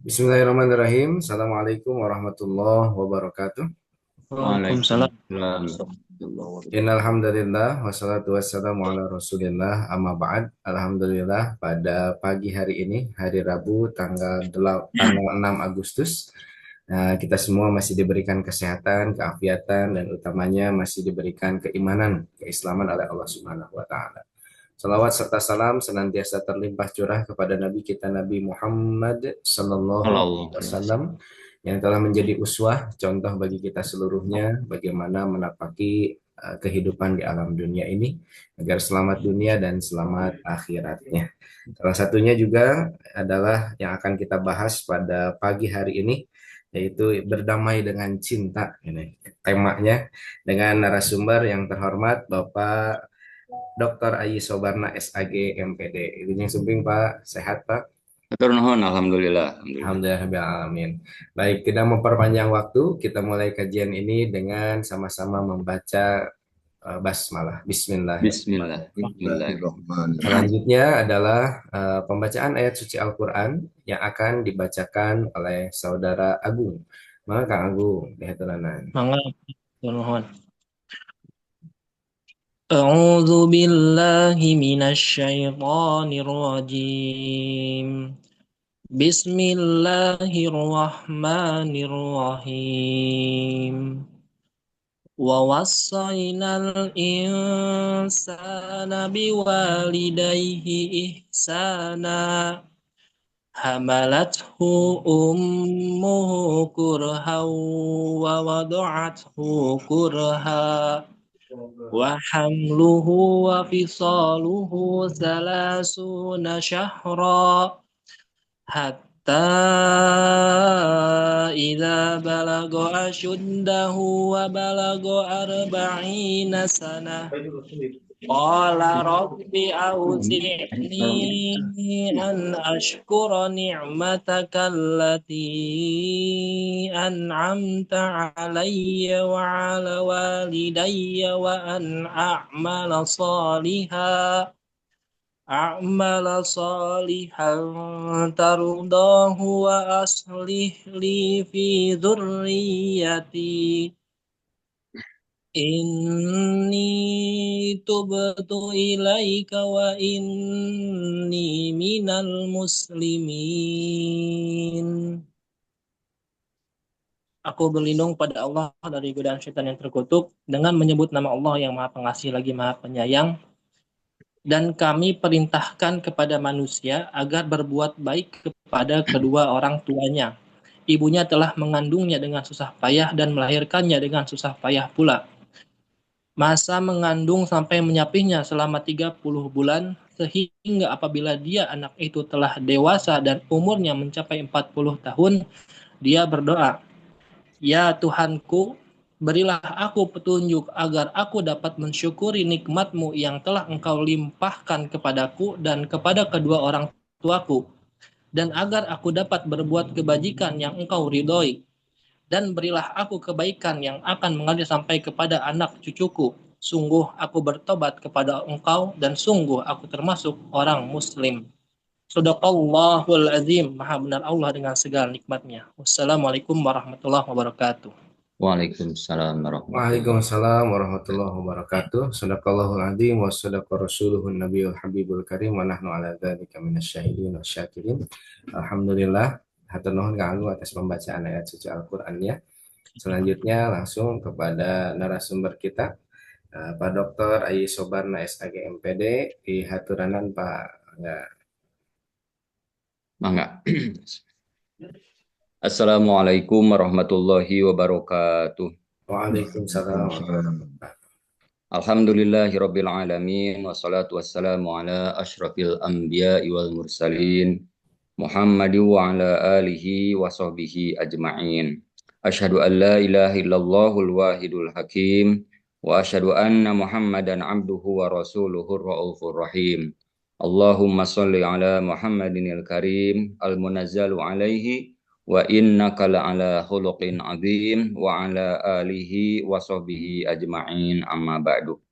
Bismillahirrahmanirrahim. Assalamualaikum warahmatullahi wabarakatuh. Waalaikumsalam Waalaikumsalam. warahmatullahi wabarakatuh. Innalhamdulillah wassalatu wassalamu ala Rasulillah amma ba'd. Alhamdulillah pada pagi hari ini, hari Rabu tanggal 6 Agustus, kita semua masih diberikan kesehatan, keafiatan dan utamanya masih diberikan keimanan, keislaman oleh Allah Subhanahu wa taala. Salawat serta salam senantiasa terlimpah curah kepada Nabi kita Nabi Muhammad Sallallahu Alaihi Allah. Wasallam yang telah menjadi uswah, contoh bagi kita seluruhnya bagaimana menapaki kehidupan di alam dunia ini agar selamat dunia dan selamat akhiratnya. Salah satunya juga adalah yang akan kita bahas pada pagi hari ini yaitu berdamai dengan cinta ini temanya dengan narasumber yang terhormat Bapak Dr. Ayi Sobarna SAG MPD. Izin sumping Pak, sehat Pak? Atur nuhun, alhamdulillah, alhamdulillah. Alhamdulillah. Baik, tidak memperpanjang waktu, kita mulai kajian ini dengan sama-sama membaca basmalah. Bismillah, Bismillahirrahmanirrahim. bismillahirrahmanirrahim. Selanjutnya adalah pembacaan ayat suci Al-Quran yang akan dibacakan oleh Saudara Agung. Maka Kang Agung, lihat Mangga nuhun. A'udzu billahi minasy syaithanir rajim. Bismillahirrahmanirrahim. Wa wassaynal insana biwalidayhi ihsana. حملته أمه كرها ووضعته كرها وحمله وفصاله 30 شهرا حتى إذا بلغ أشده وبلغ 40 سنة قال رب أوزعني أن أشكر نعمتك التي أنعمت علي وعلى والدي وأن أعمل صالحا ترضاه وأصلح لي في ذريتي Inni tubtu ilaika wa inni minal muslimin. Aku berlindung pada Allah dari godaan syaitan yang terkutuk dengan menyebut nama Allah yang Maha Pengasih lagi Maha Penyayang. Dan kami perintahkan kepada manusia agar berbuat baik kepada kedua orang tuanya. Ibunya telah mengandungnya dengan susah payah dan melahirkannya dengan susah payah pula. Masa mengandung sampai menyapihnya selama 30 bulan, sehingga apabila dia anak itu telah dewasa dan umurnya mencapai 40 tahun, dia berdoa, "Ya Tuhanku, berilah aku petunjuk agar aku dapat mensyukuri nikmat-Mu yang telah Engkau limpahkan kepadaku dan kepada kedua orang tuaku, dan agar aku dapat berbuat kebajikan yang Engkau ridhoi. Dan berilah aku kebaikan yang akan mengalir sampai kepada anak cucuku. Sungguh aku bertobat kepada Engkau dan sungguh aku termasuk orang muslim." Shadaqallahul azim. Maha benar Allah dengan segala nikmatnya. Wassalamualaikum warahmatullahi wabarakatuh. Waalaikumsalam warahmatullahi Waalaikumsalam warahmatullahi wabarakatuh. Sadaqallahul adzim wa sadaqa rasuluhun nabiyul habibul karim wa nahnu ala dzalika minasyahidin wasyakirin. Alhamdulillah, hatur nuhun Kang Agung atas pembacaan ayat suci Al-Qur'annya. Selanjutnya langsung kepada narasumber kita, Pak Dr. Ayi Sobarna SAG MPD di haturanan Pak. Enggak. Mangga. Assalamualaikum warahmatullahi wabarakatuh. Waalaikumsalam. Alhamdulillahirabbil alamin wassalatu wassalamu ala asyrafil anbiya'i wal mursalin Muhammadin wa ala alihi wa sahbihi ajma'in. Asyhadu an la ilaha illallahul wahidul hakim wa asyhadu anna Muhammadan abduhu wa rasuluhur raufur rahim. Allahumma shalli ala Muhammadinil karim al munazzalu alaihi wa innaka la'ala khuluqin azim wa ala alihi wa sahbihi ajma'in amma ba'du.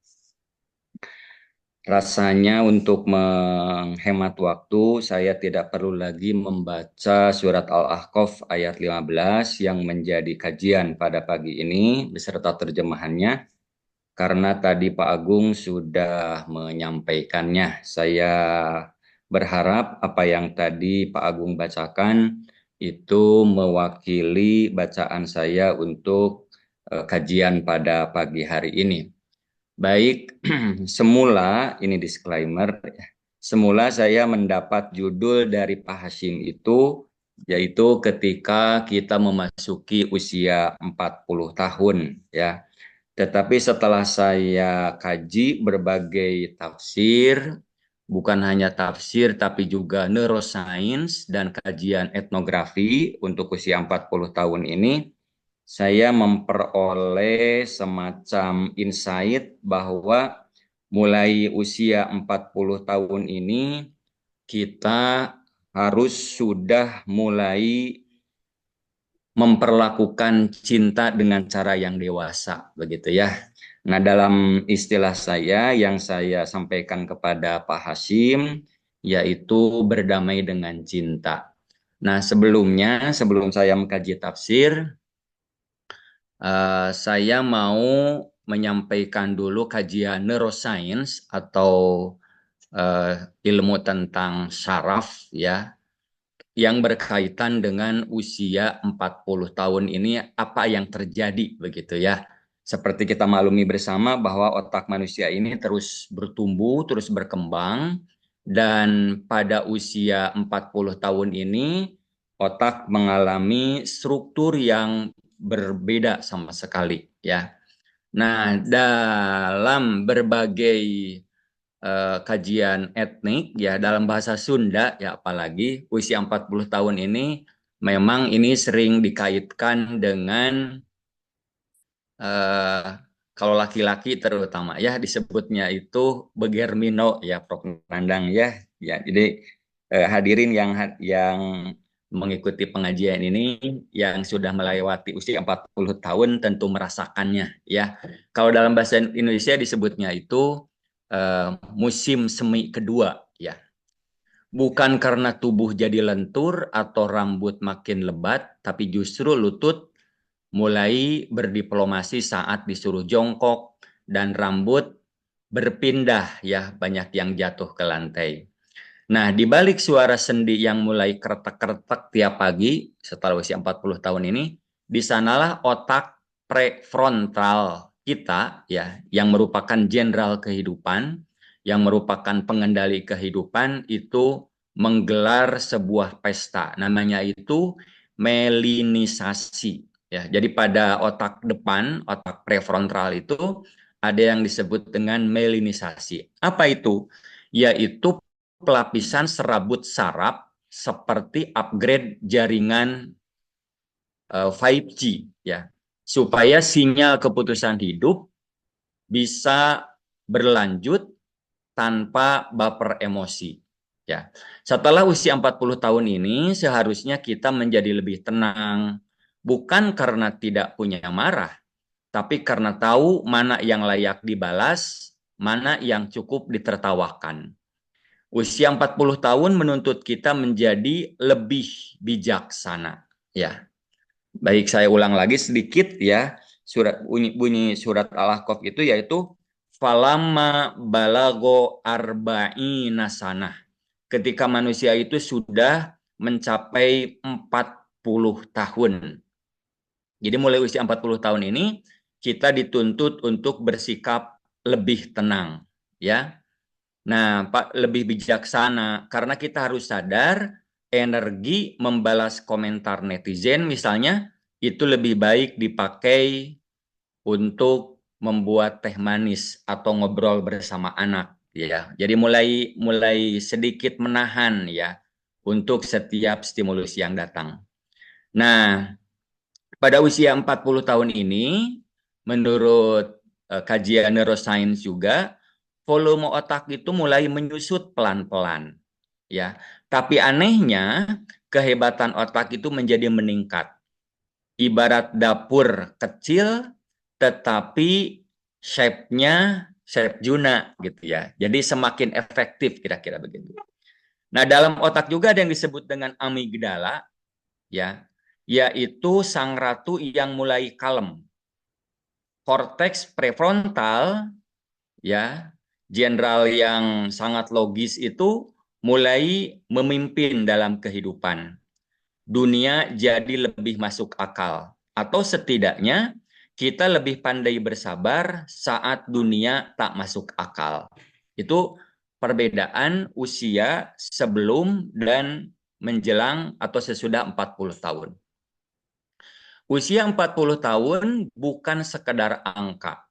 Rasanya untuk menghemat waktu, saya tidak perlu lagi membaca surat Al-Ahqaf ayat 15 yang menjadi kajian pada pagi ini beserta terjemahannya. Karena tadi Pak Agung sudah menyampaikannya. Saya berharap apa yang tadi Pak Agung bacakan itu mewakili bacaan saya untuk kajian pada pagi hari ini. Baik, semula ini disclaimer ya. Semula saya mendapat judul dari Pak Hashim itu yaitu ketika kita memasuki usia 40 tahun ya. Tetapi setelah saya kaji berbagai tafsir, bukan hanya tafsir tapi juga neuroscience dan kajian etnografi untuk usia 40 tahun ini, saya memperoleh semacam insight bahwa mulai usia 40 tahun ini kita harus sudah mulai memperlakukan cinta dengan cara yang dewasa, begitu ya. Nah, dalam istilah saya yang saya sampaikan kepada Pak Hashim, yaitu berdamai dengan cinta. Nah, sebelumnya, sebelum saya mengkaji tafsir, saya mau menyampaikan dulu kajian neuroscience atau ilmu tentang saraf ya, yang berkaitan dengan usia 40 tahun ini apa yang terjadi begitu ya. Seperti kita maklumi bersama bahwa otak manusia ini terus bertumbuh, terus berkembang dan pada usia 40 tahun ini otak mengalami struktur yang berbeda sama sekali ya. Nah, dalam berbagai kajian etnik ya dalam bahasa Sunda ya apalagi usia 40 tahun ini memang ini sering dikaitkan dengan eh, kalau laki-laki terutama ya disebutnya itu begermino ya Prof Nandang ya. Ya jadi hadirin yang mengikuti pengajian ini yang sudah melewati usia 40 tahun tentu merasakannya ya. Kalau dalam bahasa Indonesia disebutnya itu musim semi kedua ya. Bukan karena tubuh jadi lentur atau rambut makin lebat, tapi justru lutut mulai berdiplomasi saat disuruh jongkok dan rambut berpindah ya, banyak yang jatuh ke lantai. Nah, di balik suara sendi yang mulai kretek-kretek tiap pagi setelah usia 40 tahun ini, di sanalah otak prefrontal kita ya, yang merupakan jenderal kehidupan, yang merupakan pengendali kehidupan itu menggelar sebuah pesta. Namanya itu melinisasi ya. Jadi pada otak depan, otak prefrontal itu ada yang disebut dengan melinisasi. Apa itu? Yaitu pelapisan serabut saraf seperti upgrade jaringan 5G ya, supaya sinyal keputusan hidup bisa berlanjut tanpa baper emosi ya. Setelah usia 40 tahun ini seharusnya kita menjadi lebih tenang, bukan karena tidak punya marah, tapi karena tahu mana yang layak dibalas, mana yang cukup ditertawakan. Usia 40 tahun menuntut kita menjadi lebih bijaksana. Ya, baik saya ulang lagi sedikit ya. Bunyi surat Al-Ahqaf itu yaitu falamma balago arba'ina sanah. Ketika manusia itu sudah mencapai 40 tahun. Jadi mulai usia 40 tahun ini kita dituntut untuk bersikap lebih tenang ya. Nah, Pak, lebih bijaksana karena kita harus sadar energi membalas komentar netizen misalnya itu lebih baik dipakai untuk membuat teh manis atau ngobrol bersama anak ya. Jadi mulai sedikit menahan ya untuk setiap stimulus yang datang. Nah, pada usia 40 tahun ini menurut kajian neuroscience juga volume otak itu mulai menyusut pelan-pelan ya. Tapi anehnya kehebatan otak itu menjadi meningkat. Ibarat dapur kecil tetapi shape-nya Juna gitu ya. Jadi semakin efektif kira-kira begitu. Nah, dalam otak juga ada yang disebut dengan amigdala ya, yaitu sang ratu yang mulai kalem. Korteks prefrontal ya, jenderal yang sangat logis itu mulai memimpin dalam kehidupan. Dunia jadi lebih masuk akal, atau setidaknya kita lebih pandai bersabar saat dunia tak masuk akal. Itu perbedaan usia sebelum dan menjelang atau sesudah 40 tahun. Usia 40 tahun bukan sekedar angka.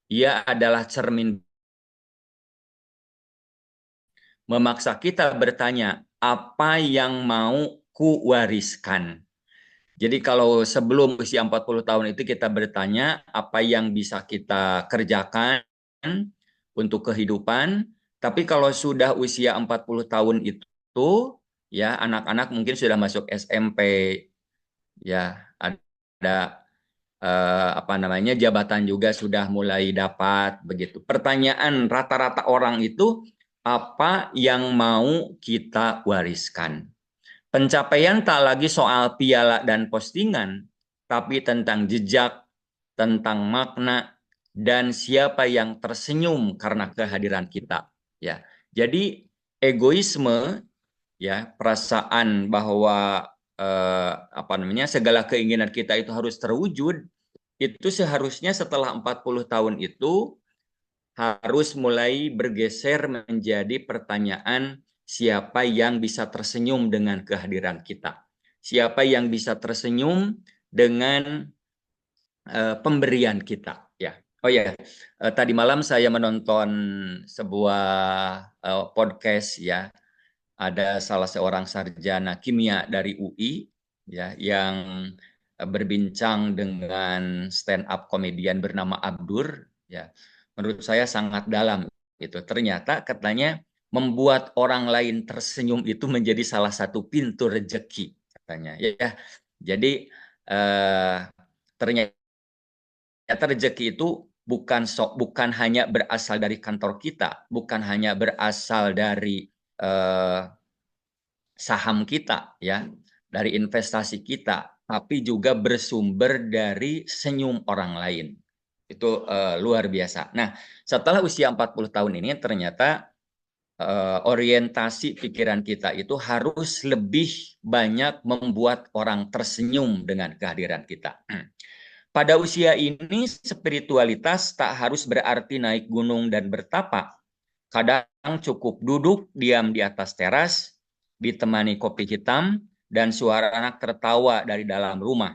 Ia adalah cermin memaksa kita bertanya, apa yang mau ku wariskan? Jadi kalau sebelum usia 40 tahun itu kita bertanya apa yang bisa kita kerjakan untuk kehidupan, tapi kalau sudah usia 40 tahun itu ya anak-anak mungkin sudah masuk SMP ya, ada apa namanya jabatan juga sudah mulai dapat begitu. Pertanyaan rata-rata orang itu apa yang mau kita wariskan? Pencapaian tak lagi soal piala dan postingan, tapi tentang jejak, tentang makna, dan siapa yang tersenyum karena kehadiran kita. Ya, jadi egoisme, ya perasaan bahwa apa namanya segala keinginan kita itu harus terwujud, itu seharusnya setelah 40 tahun itu harus mulai bergeser menjadi pertanyaan siapa yang bisa tersenyum dengan kehadiran kita. Siapa yang bisa tersenyum dengan pemberian kita. Ya. Oh ya, tadi malam saya menonton sebuah podcast ya. Ada salah seorang sarjana kimia dari UI ya yang berbincang dengan stand up komedian bernama Abdur ya. Menurut saya sangat dalam itu. Ternyata katanya membuat orang lain tersenyum itu menjadi salah satu pintu rezeki katanya ya. Jadi ternyata rezeki itu bukan hanya berasal dari kantor kita, bukan hanya berasal dari saham kita ya, dari investasi kita, tapi juga bersumber dari senyum orang lain. Itu luar biasa. Nah, setelah usia 40 tahun ini ternyata orientasi pikiran kita itu harus lebih banyak membuat orang tersenyum dengan kehadiran kita. Pada usia ini spiritualitas tak harus berarti naik gunung dan bertapa. Kadang cukup duduk diam di atas teras, ditemani kopi hitam, dan suara anak tertawa dari dalam rumah.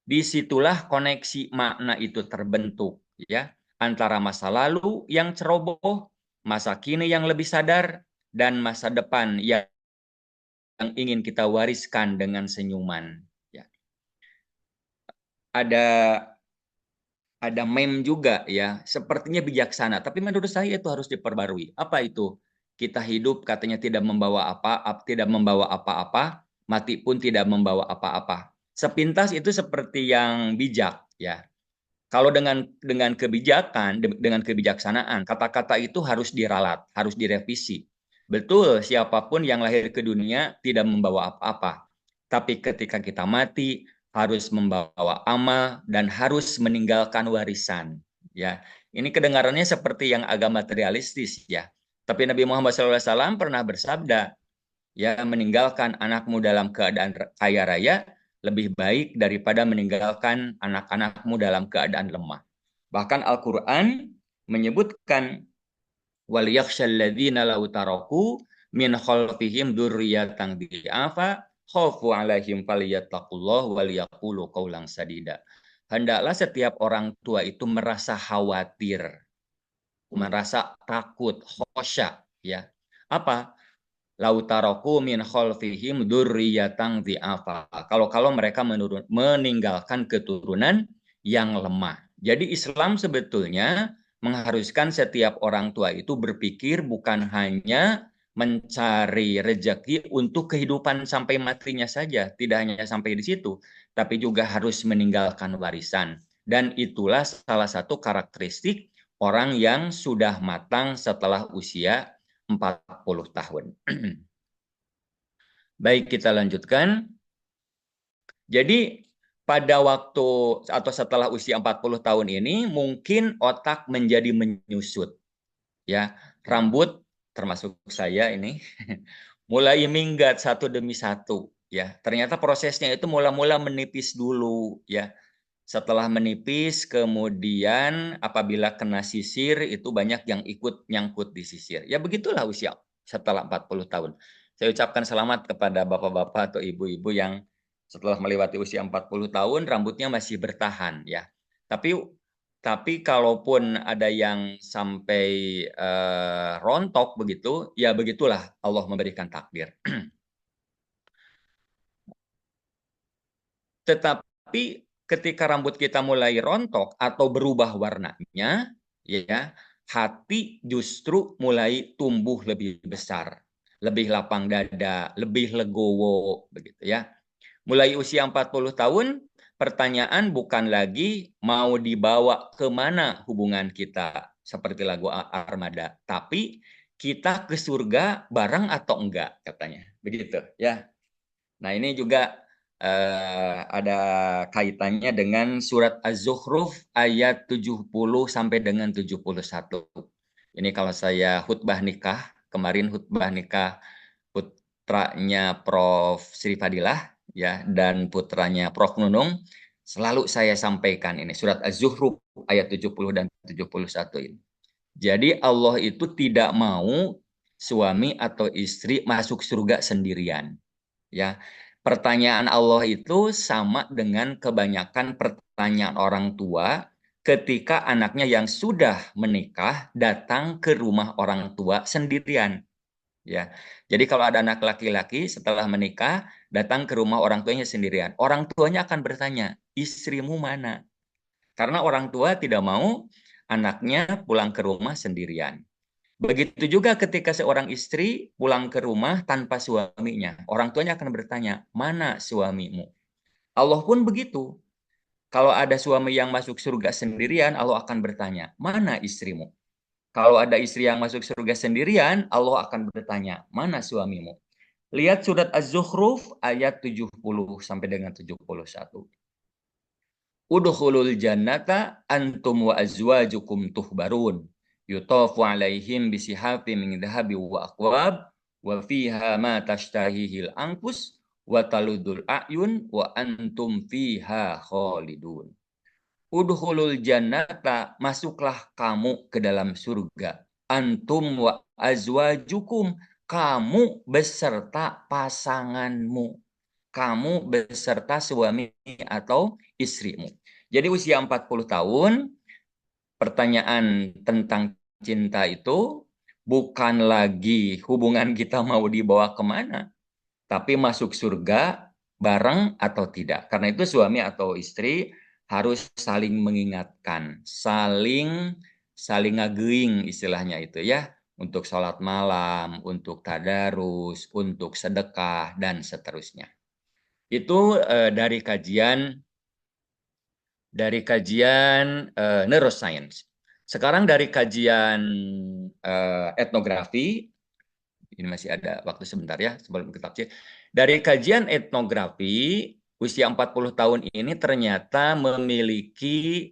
Disitulah koneksi makna itu terbentuk, ya, antara masa lalu yang ceroboh, masa kini yang lebih sadar, dan masa depan yang ingin kita wariskan dengan senyuman. Ya. Ada meme juga ya, sepertinya bijaksana, tapi menurut saya itu harus diperbarui. Apa itu? Kita hidup katanya tidak membawa apa-apa, mati pun tidak membawa apa-apa. Sepintas itu seperti yang bijak ya. Kalau dengan kebijakan, dengan kebijaksanaan, kata-kata itu harus diralat, harus direvisi. Betul, siapapun yang lahir ke dunia tidak membawa apa-apa. Tapi ketika kita mati, harus membawa amal dan harus meninggalkan warisan. Ya, ini kedengarannya seperti yang agak materialistis ya. Tapi Nabi Muhammad SAW pernah bersabda, ya meninggalkan anakmu dalam keadaan kaya raya lebih baik daripada meninggalkan anak-anakmu dalam keadaan lemah. Bahkan Al-Quran menyebutkan وَلْيَخْشَى الَّذِينَ لَوْ تَرَكُوا مِنْ خَلْفِهِمْ ذُرِّيَّةً ضِعَافًا خَافُوا عَلَيْهِمْ فَلْيَتَّقُوا اللَّهَ وَلْيَقُولُوا قَوْلًا سَدِيدًا. Hendaklah setiap orang tua itu merasa khawatir, merasa takut, khosya, ya. Apa? Lautaroku min khalfihim dzurriyyatan dzi'afa. Kalau mereka meninggalkan keturunan yang lemah. Jadi Islam sebetulnya mengharuskan setiap orang tua itu berpikir bukan hanya mencari rezeki untuk kehidupan sampai matinya saja, tidak hanya sampai di situ, tapi juga harus meninggalkan warisan. Dan itulah salah satu karakteristik orang yang sudah matang setelah usia 40 tahun. Baik, kita lanjutkan. Jadi pada waktu atau setelah usia 40 tahun ini mungkin otak menjadi menyusut, ya. Rambut termasuk saya ini mulai minggat satu demi satu, ya. Ternyata prosesnya itu mula-mula menipis dulu, ya. Setelah menipis, kemudian apabila kena sisir, itu banyak yang ikut nyangkut di sisir. Ya begitulah usia setelah 40 tahun. Saya ucapkan selamat kepada bapak-bapak atau ibu-ibu yang setelah melewati usia 40 tahun, rambutnya masih bertahan, ya. Tapi kalaupun ada yang sampai rontok begitu, ya begitulah Allah memberikan takdir. Tetapi ketika rambut kita mulai rontok atau berubah warnanya, ya, hati justru mulai tumbuh lebih besar, lebih lapang dada, lebih legowo, begitu ya. Mulai usia 40 tahun, pertanyaan bukan lagi mau dibawa kemana hubungan kita, seperti lagu Armada, tapi kita ke surga bareng atau enggak, katanya. Begitu ya. Nah, ini juga ada kaitannya dengan surat Az-Zukhruf ayat 70 sampai dengan 71. Ini kalau saya khutbah nikah, kemarin khutbah nikah putranya Prof. Sri Fadilah, ya, dan putranya Prof. Nunung, selalu saya sampaikan ini surat Az-Zukhruf ayat 70 dan 71 ini. Jadi Allah itu tidak mau suami atau istri masuk surga sendirian. Ya, pertanyaan Allah itu sama dengan kebanyakan pertanyaan orang tua ketika anaknya yang sudah menikah datang ke rumah orang tua sendirian. Ya, jadi kalau ada anak laki-laki setelah menikah datang ke rumah orang tuanya sendirian, orang tuanya akan bertanya, istrimu mana? Karena orang tua tidak mau anaknya pulang ke rumah sendirian. Begitu juga ketika seorang istri pulang ke rumah tanpa suaminya. Orang tuanya akan bertanya, mana suamimu? Allah pun begitu. Kalau ada suami yang masuk surga sendirian, Allah akan bertanya, mana istrimu? Kalau ada istri yang masuk surga sendirian, Allah akan bertanya, mana suamimu? Lihat surat Az-Zukhruf ayat 70 sampai dengan 71. Udkhulul jannata antum wa azwajukum tuhbarun. Yutafu alaihim bisihafin min dhahabi wa aqwab wa fiha ma tashtahihil anfus wa taludul a'yun wa antum fiha khalidun. Udkhulul jannata, masuklah kamu ke dalam surga. Antum wa azwajukum, kamu beserta pasanganmu. Kamu beserta suami atau istrimu. Jadi usia 40 tahun, pertanyaan tentang cinta itu bukan lagi hubungan kita mau dibawa kemana, tapi masuk surga bareng atau tidak. Karena itu suami atau istri harus saling mengingatkan, saling ngageuing istilahnya itu ya, untuk sholat malam, untuk tadarus, untuk sedekah, dan seterusnya. Itu dari kajian neuroscience. Sekarang dari kajian etnografi, ini masih ada waktu sebentar ya sebelum kita tafsir. Dari kajian etnografi, usia 40 tahun ini ternyata memiliki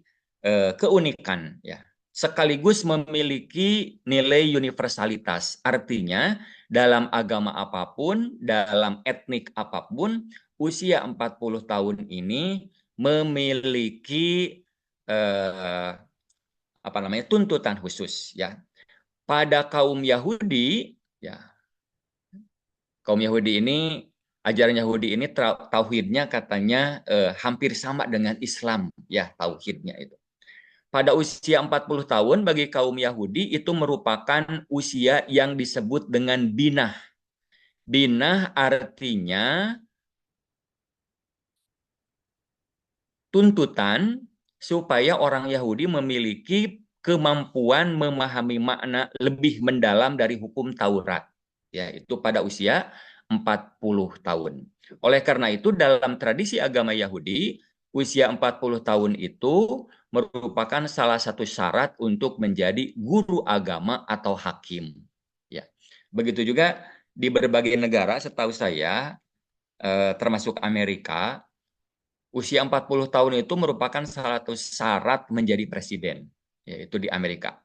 keunikan ya. Sekaligus memiliki nilai universalitas. Artinya dalam agama apapun, dalam etnik apapun, usia 40 tahun ini memiliki tuntutan khusus ya. Pada kaum Yahudi ya, kaum Yahudi ini, ajaran Yahudi ini tauhidnya katanya hampir sama dengan Islam ya, tauhidnya itu. Pada usia 40 tahun bagi kaum Yahudi itu merupakan usia yang disebut dengan binah. Binah artinya tuntutan supaya orang Yahudi memiliki kemampuan memahami makna lebih mendalam dari hukum Taurat. Ya, itu pada usia 40 tahun. Oleh karena itu dalam tradisi agama Yahudi, usia 40 tahun itu merupakan salah satu syarat untuk menjadi guru agama atau hakim. Ya. Begitu juga di berbagai negara setahu saya, termasuk Amerika, usia 40 tahun itu merupakan salah satu syarat menjadi presiden, yaitu di Amerika.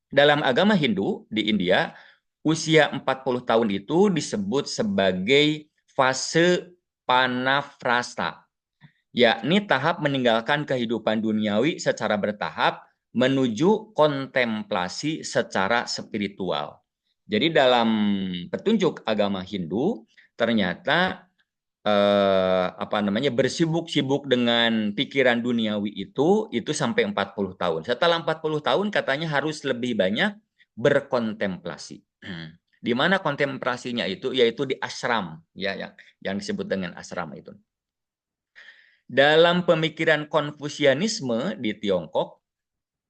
Dalam agama Hindu di India, usia 40 tahun itu disebut sebagai fase panafrasta, yakni tahap meninggalkan kehidupan duniawi secara bertahap menuju kontemplasi secara spiritual. Jadi dalam petunjuk agama Hindu, ternyata bersibuk-sibuk dengan pikiran duniawi itu sampai 40 tahun. Setelah 40 tahun katanya harus lebih banyak berkontemplasi. Di mana kontemplasinya itu yaitu di ashram, ya yang disebut dengan ashram itu. Dalam pemikiran Konfusianisme di Tiongkok,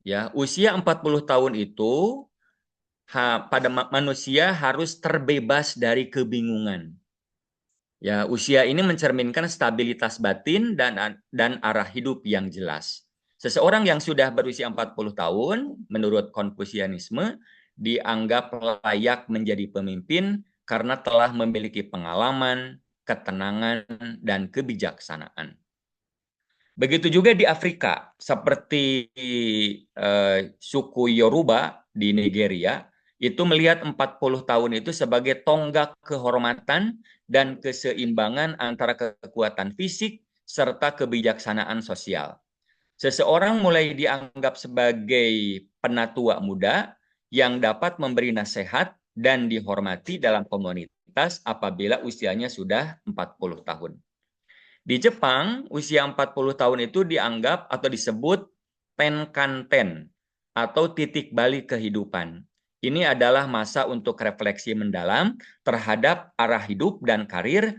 ya, usia 40 tahun itu pada manusia harus terbebas dari kebingungan. Ya, usia ini mencerminkan stabilitas batin dan arah hidup yang jelas. Seseorang yang sudah berusia 40 tahun, menurut Konfusianisme, dianggap layak menjadi pemimpin karena telah memiliki pengalaman, ketenangan, dan kebijaksanaan. Begitu juga di Afrika, seperti suku Yoruba di Nigeria, itu melihat 40 tahun itu sebagai tonggak kehormatan dan keseimbangan antara kekuatan fisik serta kebijaksanaan sosial. Seseorang mulai dianggap sebagai penatua muda yang dapat memberi nasihat dan dihormati dalam komunitas apabila usianya sudah 40 tahun. Di Jepang, usia 40 tahun itu dianggap atau disebut tenkan-ten atau titik balik kehidupan. Ini adalah masa untuk refleksi mendalam terhadap arah hidup dan karir,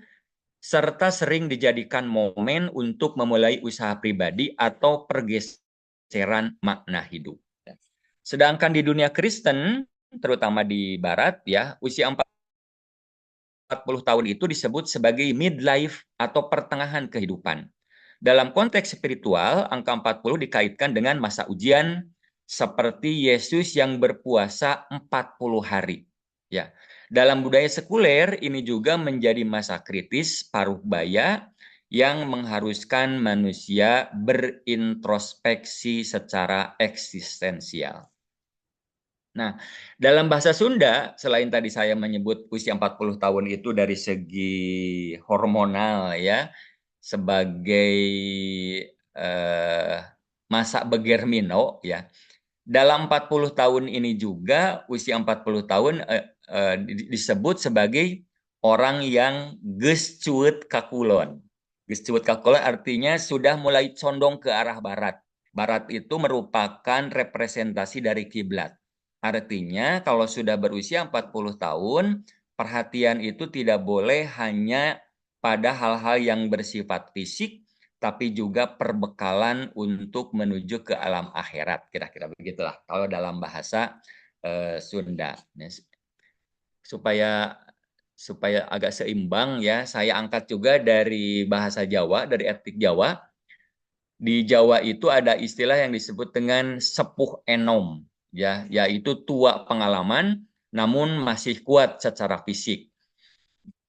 serta sering dijadikan momen untuk memulai usaha pribadi atau pergeseran makna hidup. Sedangkan di dunia Kristen, terutama di Barat, ya, usia 40 tahun itu disebut sebagai midlife atau pertengahan kehidupan. Dalam konteks spiritual, angka 40 dikaitkan dengan masa ujian seperti Yesus yang berpuasa 40 hari. Ya. Dalam budaya sekuler, ini juga menjadi masa kritis paruh baya yang mengharuskan manusia berintrospeksi secara eksistensial. Nah, dalam bahasa Sunda, selain tadi saya menyebut usia 40 tahun itu dari segi hormonal ya, sebagai masa begermino ya. Dalam 40 tahun ini juga usia 40 tahun disebut sebagai orang yang geus cuet kakulon. Geus cuet kakulon artinya sudah mulai condong ke arah barat. Barat itu merupakan representasi dari kiblat. Artinya kalau sudah berusia 40 tahun, perhatian itu tidak boleh hanya pada hal-hal yang bersifat fisik, tapi juga perbekalan untuk menuju ke alam akhirat. Kira-kira begitulah kalau dalam bahasa Sunda. Supaya agak seimbang ya, saya angkat juga dari bahasa Jawa, dari etnik Jawa. Di Jawa itu ada istilah yang disebut dengan sepuh enom, ya, yaitu tua pengalaman namun masih kuat secara fisik.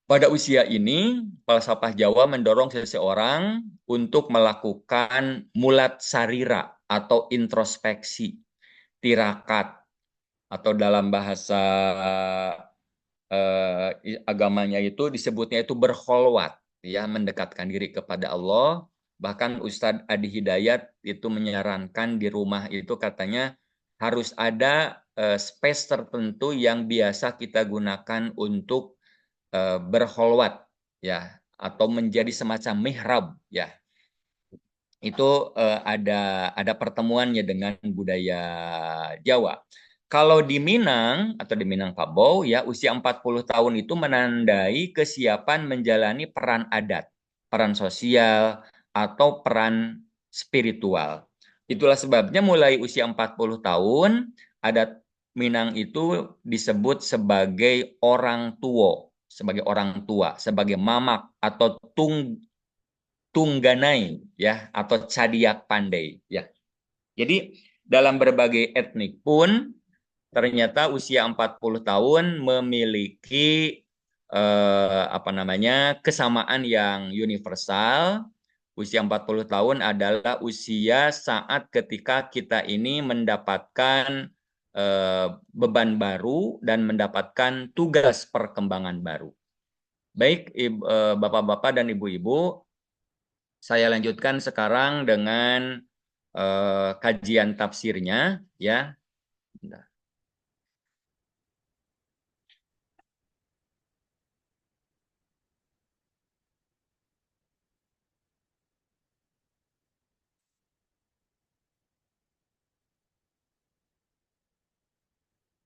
Pada usia ini, falsafah Jawa mendorong seseorang untuk melakukan mulat sarira atau introspeksi, tirakat, atau dalam bahasa agamanya itu disebutnya itu berkholwat, ya, mendekatkan diri kepada Allah. Bahkan Ustadz Adi Hidayat itu menyarankan di rumah itu katanya harus ada space tertentu yang biasa kita gunakan untuk berkholwat, ya, atau menjadi semacam mihrab, ya. Itu ada pertemuannya dengan budaya Jawa. Kalau di Minang atau di Minangkabau ya, usia 40 tahun itu menandai kesiapan menjalani peran adat, peran sosial atau peran spiritual. Itulah sebabnya mulai usia 40 tahun adat Minang itu disebut sebagai orang tua, sebagai mamak atau tungganai ya atau cadiak pandai ya. Jadi dalam berbagai etnik pun ternyata usia 40 tahun memiliki kesamaan yang universal. Usia 40 tahun adalah usia saat ketika kita ini mendapatkan beban baru dan mendapatkan tugas perkembangan baru. Baik, Bapak-bapak dan Ibu-ibu, saya lanjutkan sekarang dengan kajian tafsirnya ya.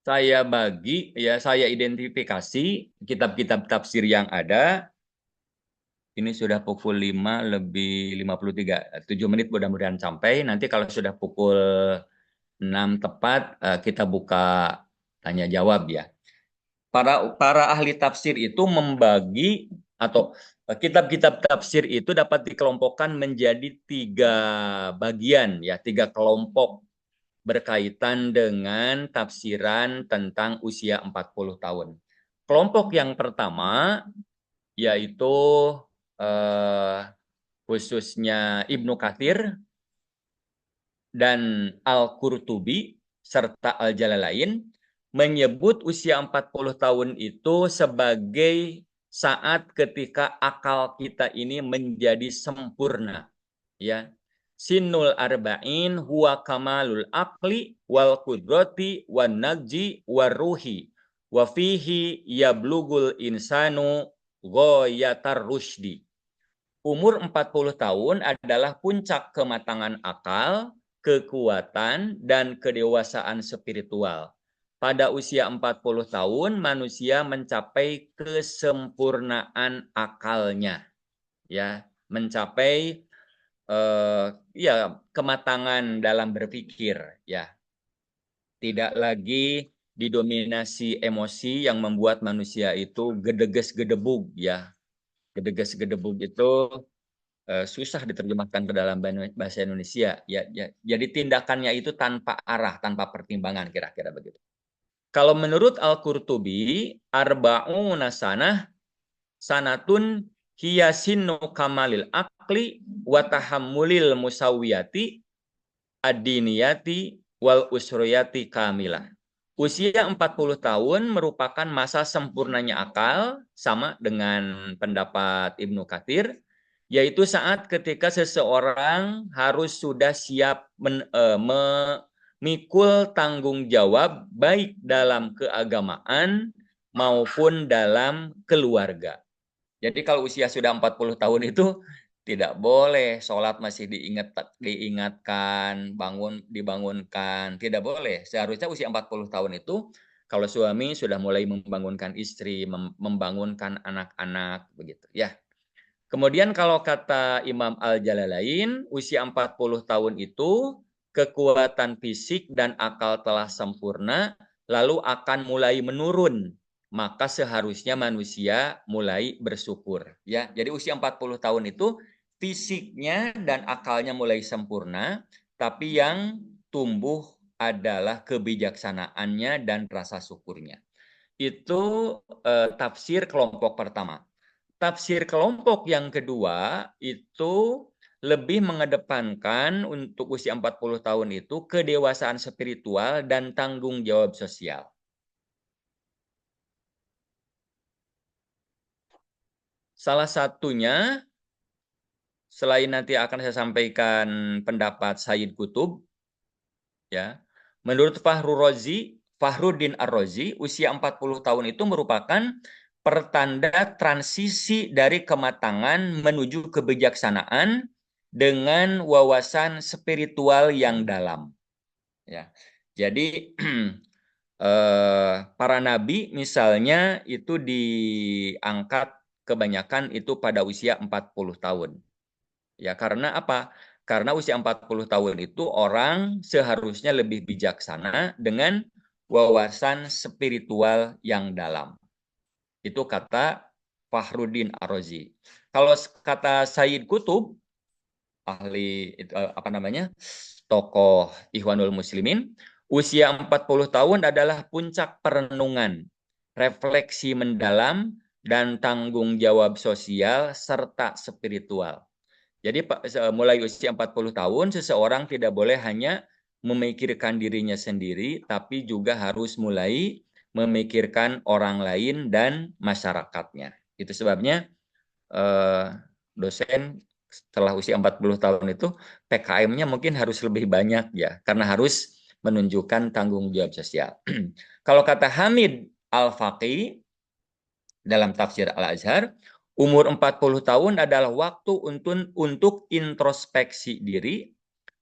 Saya identifikasi kitab-kitab tafsir yang ada. Ini sudah pukul 5 lebih 53, 7 menit mudah-mudahan sampai. Nanti kalau sudah pukul 6 tepat, kita buka tanya jawab ya. Para ahli tafsir itu membagi atau kitab-kitab tafsir itu dapat dikelompokkan menjadi 3 bagian ya, 3 kelompok berkaitan dengan tafsiran tentang usia 40 tahun. Kelompok yang pertama yaitu khususnya Ibnu Katsir dan Al-Qurtubi serta Al-Jalalain menyebut usia 40 tahun itu sebagai saat ketika akal kita ini menjadi sempurna ya. Sinul arba'in huwa kamalul aqli wal qudrati wan najji waruhi wa fihi yablugul insanu ghayatar rusydi. Umur 40 tahun adalah puncak kematangan akal, kekuatan, dan kedewasaan spiritual. Pada usia 40 tahun, manusia mencapai kesempurnaan akalnya. Ya, mencapai kematangan dalam berpikir. Ya, tidak lagi didominasi emosi yang membuat manusia itu gedeges-gedebug. Ya, gedeges-gedebug itu susah diterjemahkan ke dalam bahasa Indonesia. Ya, jadi tindakannya itu tanpa arah, tanpa pertimbangan kira-kira begitu. Kalau menurut Al-Qurtubi, arba'una sanatun hiya sinnu kamalil akli wa tahammulil musawiyati ad-diniyati wal usriyati kamilah. Usia 40 tahun merupakan masa sempurnanya akal, sama dengan pendapat Ibnu Katsir, yaitu saat ketika seseorang harus sudah siap memikul tanggung jawab baik dalam keagamaan maupun dalam keluarga. Jadi kalau usia sudah 40 tahun itu tidak boleh sholat masih diingatkan, dibangunkan, tidak boleh. Seharusnya usia 40 tahun itu kalau suami sudah mulai membangunkan istri, membangunkan anak-anak begitu ya. Kemudian kalau kata Imam Al-Jalalain, usia 40 tahun itu kekuatan fisik dan akal telah sempurna, lalu akan mulai menurun. Maka seharusnya manusia mulai bersyukur. Ya, jadi usia 40 tahun itu fisiknya dan akalnya mulai sempurna, tapi yang tumbuh adalah kebijaksanaannya dan rasa syukurnya. Itu tafsir kelompok pertama. Tafsir kelompok yang kedua itu lebih mengedepankan untuk usia 40 tahun itu kedewasaan spiritual dan tanggung jawab sosial. Salah satunya, selain nanti akan saya sampaikan pendapat Sayyid Qutb, ya, menurut Fakhruddin Ar-Razi, usia 40 tahun itu merupakan pertanda transisi dari kematangan menuju kebijaksanaan dengan wawasan spiritual yang dalam. Ya, jadi para nabi misalnya itu diangkat kebanyakan itu pada usia 40 tahun. Ya, karena apa? Karena usia 40 tahun itu orang seharusnya lebih bijaksana dengan wawasan spiritual yang dalam. Itu kata Fakhruddin Ar-Razi. Kalau kata Sayyid Qutb, ahli tokoh Ikhwanul Muslimin, usia 40 tahun adalah puncak perenungan, refleksi mendalam, dan tanggung jawab sosial serta spiritual. Jadi mulai usia 40 tahun seseorang tidak boleh hanya memikirkan dirinya sendiri, tapi juga harus mulai memikirkan orang lain dan masyarakatnya. Itu sebabnya dosen setelah usia 40 tahun itu PKM-nya mungkin harus lebih banyak ya, karena harus menunjukkan tanggung jawab sosial. Kalau kata Hamid Al-Faqih dalam tafsir Al-Azhar, umur 40 tahun adalah waktu untuk introspeksi diri,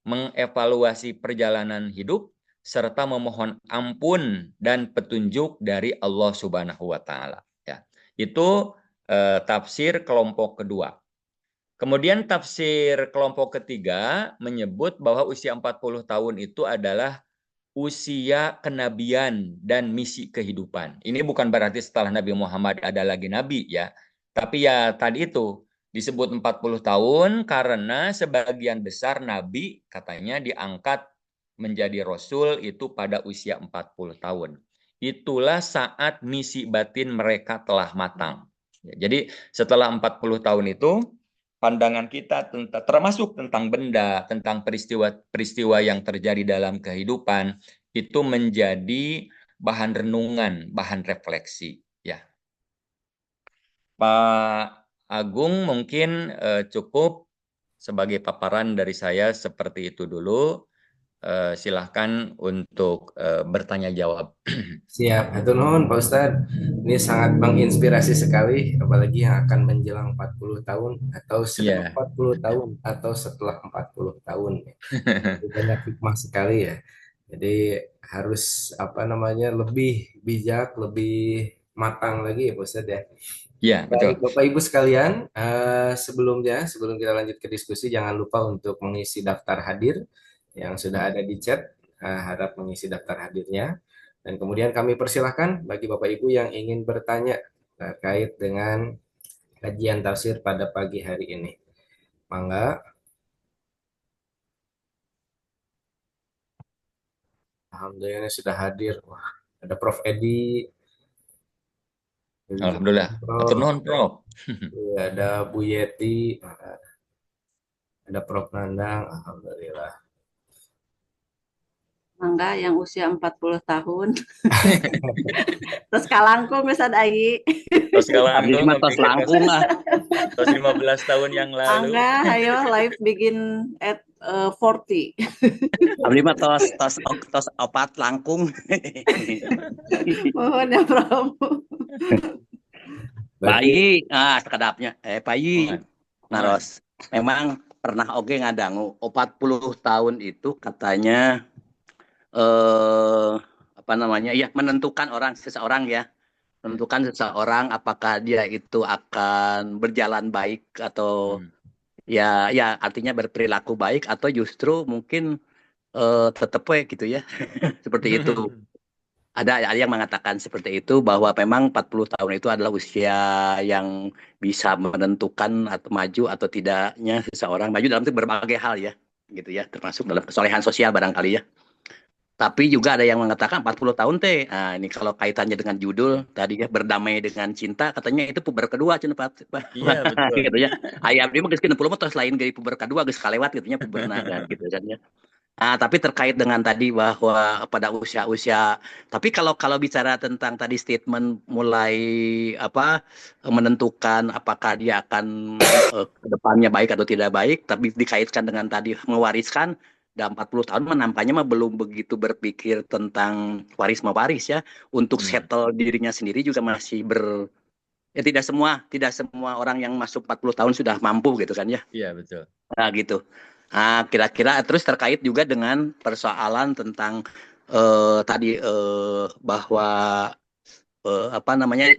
mengevaluasi perjalanan hidup, serta memohon ampun dan petunjuk dari Allah Subhanahu wa Ta'ala. Ya. Itu tafsir kelompok kedua. Kemudian tafsir kelompok ketiga menyebut bahwa usia 40 tahun itu adalah usia kenabian dan misi kehidupan. Ini bukan berarti setelah Nabi Muhammad ada lagi nabi ya. Tapi ya tadi itu disebut 40 tahun karena sebagian besar nabi katanya diangkat menjadi rasul itu pada usia 40 tahun. Itulah saat misi batin mereka telah matang. Ya, jadi setelah 40 tahun itu pandangan kita termasuk tentang benda, tentang peristiwa-peristiwa yang terjadi dalam kehidupan itu menjadi bahan renungan, bahan refleksi. Ya, Pak Agung mungkin cukup sebagai paparan dari saya seperti itu dulu. Silahkan untuk bertanya jawab. Siap, hatur nuhun Pak Ustadz. Ini sangat menginspirasi sekali, apalagi yang akan menjelang 40 tahun atau sedang Iya. 40 tahun atau setelah 40 tahun. Banyak hikmah sekali ya. Jadi harus lebih bijak, lebih matang lagi ya Pak Ustadz ya. Iya, betul. Baik, Bapak Ibu sekalian, sebelum kita lanjut ke diskusi, jangan lupa untuk mengisi daftar hadir yang sudah ada di chat. Harap mengisi daftar hadirnya. Dan kemudian kami persilahkan bagi Bapak Ibu yang ingin bertanya terkait dengan kajian tafsir pada pagi hari ini. Mangga. Alhamdulillah sudah hadir. Wah, ada Prof. Edi. Alhamdulillah. Hatur nuhun, Prof. Ada Bu Yeti. Ada Prof. Nandang. Alhamdulillah. Mangga yang usia 40 tahun. Terus kalangkung bisa dai. Terus kalangkung tos langkung lah. Terus 15 tahun yang lalu. Mangga, ayo life begin at 40. Abdi mah tos opat langkung. Mohon ya Prabu. Bayi, sekedapnya. Bayi, naros. Memang pernah oge ngadangu 40 tahun itu katanya ya menentukan seseorang ya. Menentukan seseorang apakah dia itu akan berjalan baik atau ya artinya berperilaku baik atau justru mungkin tetep gitu ya. Seperti itu. Ada yang mengatakan seperti itu bahwa memang 40 tahun itu adalah usia yang bisa menentukan atau maju atau tidaknya seseorang maju dalam berbagai hal ya, gitu ya, termasuk dalam kesolehan sosial barangkali ya. Tapi juga ada yang mengatakan 40 tahun teh. Nah, ini kalau kaitannya dengan judul tadi ya berdamai dengan cinta katanya itu puber kedua cenah Pak. Iya, betul. Gitu ya. Aya abdi mah geus 60 mah tos lain dari puber kedua geus kalewat gitu nya puberna kan gitu kan ya. Nah, tapi terkait dengan tadi bahwa pada usia-usia, tapi kalau bicara tentang tadi statement mulai menentukan apakah dia akan ke depannya baik atau tidak baik, tapi dikaitkan dengan tadi mewariskan dalam 40 tahun menampaknya mah belum begitu berpikir tentang waris ya, untuk settle dirinya sendiri juga masih ya tidak semua orang yang masuk 40 tahun sudah mampu gitu kan ya. Iya, betul. Nah, gitu. Nah, kira-kira terus terkait juga dengan persoalan tentang tadi bahwa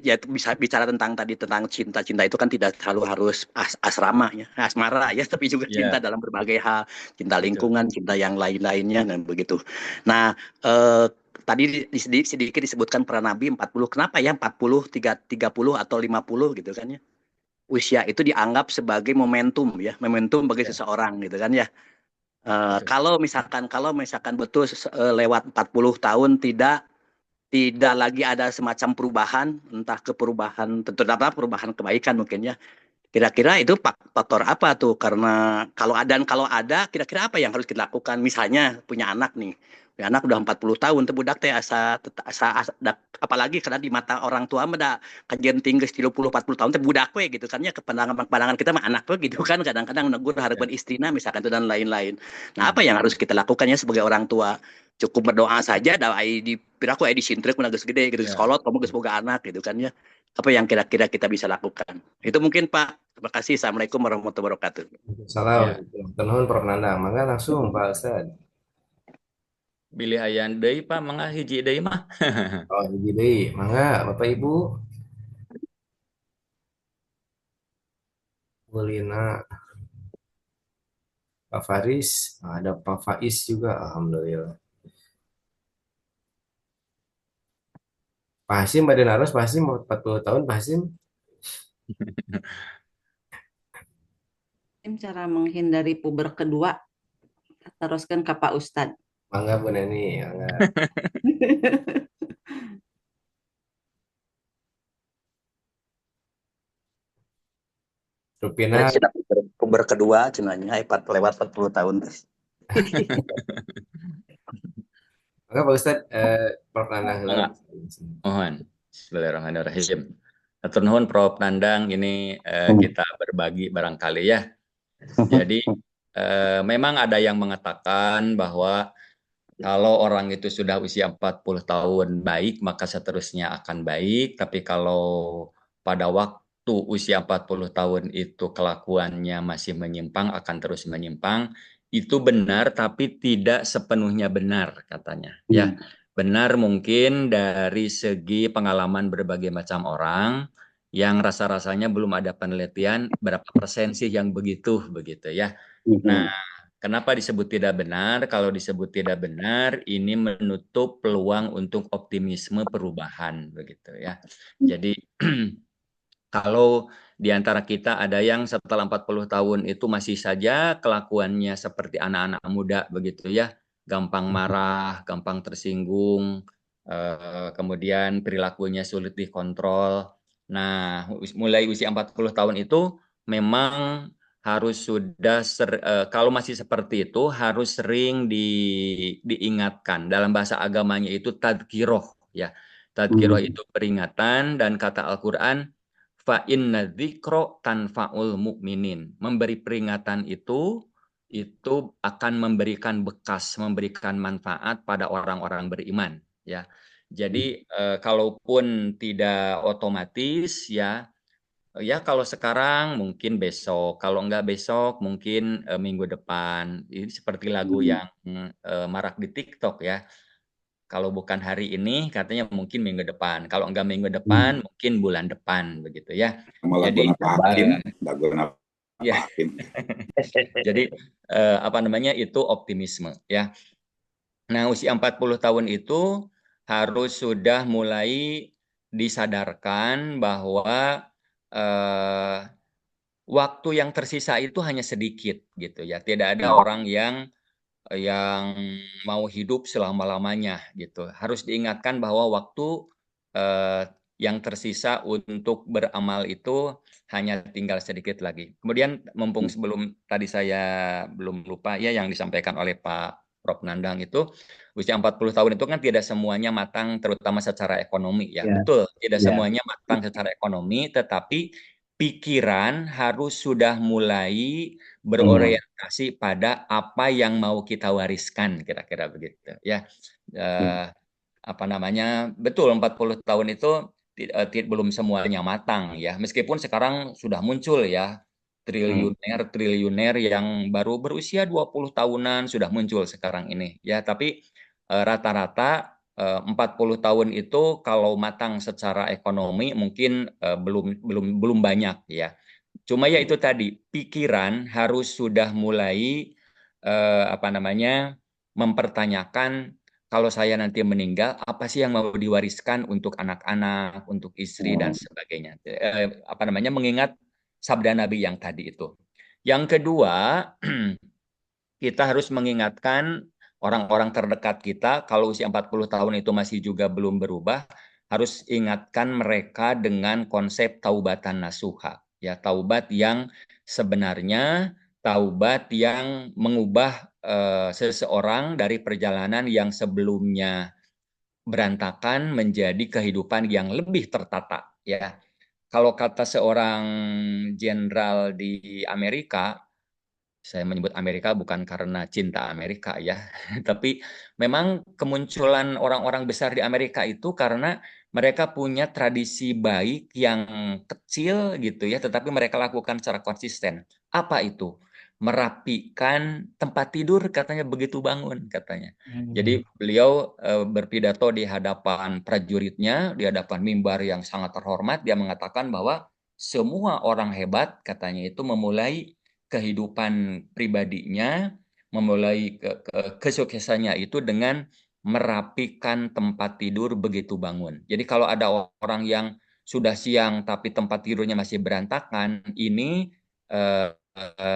ya bisa bicara tentang cinta itu kan tidak selalu harus asrama ya, asmara ya, tapi juga cinta dalam berbagai hal, cinta lingkungan, cinta yang lain-lainnya dan begitu. Nah, tadi sedikit disebutkan para nabi 40. Kenapa ya 40, 30 atau 50 gitu kan ya? Usia itu dianggap sebagai momentum ya, momentum bagi Ya, seseorang gitu kan ya. betul. Kalau misalkan betul lewat 40 tahun tidak lagi ada semacam perubahan, entah ke perubahan terutama perubahan kebaikan mungkin ya. Kira-kira itu faktor apa tuh? Karena kalau ada, kira-kira apa yang harus kita lakukan? Misalnya punya anak nih, punya anak udah 40 tahun, tuh budak teh apalagi karena di mata orang tua mah kajian tinggi 30 40 tahun teh budak we gitu kan ya, kepandangan kita mah anak we gitu kan, kadang-kadang negur Ya. harapan istrina misalkan itu dan lain-lain. Nah, Hmm. apa yang harus kita lakukan ya sebagai orang tua? Cukup berdoa saja, da ai di piraku ai disintreuk mun geus gede gitu, Ya. sekolot kamu geus boga anak gitu kan ya. Apa yang kira-kira kita bisa lakukan? Itu mungkin Pak. Terima kasih. Assalamualaikum warahmatullahi wabarakatuh. Salam. Ya. Tenun Prof. Nandang. Mangga langsung Pak Ustad. Bilih ayan deui Pak, mangga hiji deui mah. Oh, jadi mangga Bapak Ibu. Bu Lina, Pak Faris, ada Pak Faiz juga, alhamdulillah. Pak Hasim, Mbak Denaros, Pak Hasim mau 40 tahun, Pak Hasim. Cara menghindari puber kedua, teruskan ke Pak Ustadz. Mangga Bu Neni, mangga. Ya, Rupina, sudah puber kedua, cenanya lewat 40 tahun. mangga Pak Ustad, Prof. Nandang heula. Mangga, mohon. Bismillahirrahmanirrahim. Atur nuhun Prof. Nandang, ini kita berbagi barangkali ya. Jadi memang ada yang mengatakan bahwa kalau orang itu sudah usia 40 tahun baik, maka seterusnya akan baik. Tapi kalau pada waktu usia 40 tahun itu kelakuannya masih menyimpang, akan terus menyimpang. Itu benar, tapi tidak sepenuhnya benar katanya. Ya, benar mungkin dari segi pengalaman berbagai macam orang yang rasa-rasanya belum ada penelitian berapa persen sih yang begitu ya. Nah, kenapa disebut tidak benar? Kalau disebut tidak benar, ini menutup peluang untuk optimisme perubahan, begitu ya. Jadi kalau di antara kita ada yang setelah 40 tahun itu masih saja kelakuannya seperti anak-anak muda, begitu ya, gampang marah, gampang tersinggung, kemudian perilakunya sulit dikontrol. Nah, mulai usia 40 tahun itu memang harus sudah kalau masih seperti itu harus sering diingatkan. Dalam bahasa agamanya itu tadkiroh ya. Tadkiroh itu peringatan, dan kata Al-Qur'an fa inna dzikra tanfaul mu'minin. Memberi peringatan itu akan memberikan bekas, memberikan manfaat pada orang-orang beriman ya. Jadi kalaupun tidak otomatis ya, kalau sekarang mungkin besok, kalau enggak besok mungkin minggu depan. Ini seperti lagu yang marak di TikTok ya. Kalau bukan hari ini katanya mungkin minggu depan. Kalau enggak minggu depan mungkin bulan depan begitu ya. Jadi lagu ya. Jadi apa namanya itu optimisme ya. Nah, usia 40 tahun itu harus sudah mulai disadarkan bahwa waktu yang tersisa itu hanya sedikit gitu ya. Tidak ada orang yang mau hidup selama-lamanya gitu. Harus diingatkan bahwa waktu yang tersisa untuk beramal itu hanya tinggal sedikit lagi. Kemudian mumpung sebelum tadi saya belum lupa ya yang disampaikan oleh Pak Prof. Nandang itu usia 40 tahun itu kan tidak semuanya matang terutama secara ekonomi ya. Betul, tidak semuanya matang secara ekonomi, tetapi pikiran harus sudah mulai berorientasi pada apa yang mau kita wariskan, kira-kira begitu ya. Apa namanya, betul 40 tahun itu belum semuanya matang ya. Meskipun sekarang sudah muncul ya triliuner yang baru berusia 20 tahunan sudah muncul sekarang ini ya. Tapi rata-rata 40 tahun itu kalau matang secara ekonomi mungkin belum banyak ya. Cuma ya itu tadi, pikiran harus sudah mulai apa namanya mempertanyakan kalau saya nanti meninggal, apa sih yang mau diwariskan untuk anak-anak, untuk istri dan sebagainya. Apa namanya, mengingat sabda Nabi yang tadi itu. Yang kedua, kita harus mengingatkan orang-orang terdekat kita, kalau usia 40 tahun itu masih juga belum berubah, harus ingatkan mereka dengan konsep taubatan nasuha. Ya, taubat yang sebenarnya, taubat yang mengubah seseorang dari perjalanan yang sebelumnya berantakan menjadi kehidupan yang lebih tertata. Ya, kalau kata seorang jenderal di Amerika, saya menyebut Amerika bukan karena cinta Amerika ya, tapi memang kemunculan orang-orang besar di Amerika itu karena mereka punya tradisi baik yang kecil gitu ya, tetapi mereka lakukan secara konsisten. Apa itu? Merapikan tempat tidur katanya begitu bangun katanya. Jadi beliau berpidato di hadapan prajuritnya, di hadapan mimbar yang sangat terhormat, dia mengatakan bahwa semua orang hebat katanya itu memulai kehidupan pribadinya, memulai kesuksesannya itu dengan merapikan tempat tidur begitu bangun. Jadi kalau ada orang yang sudah siang tapi tempat tidurnya masih berantakan, ini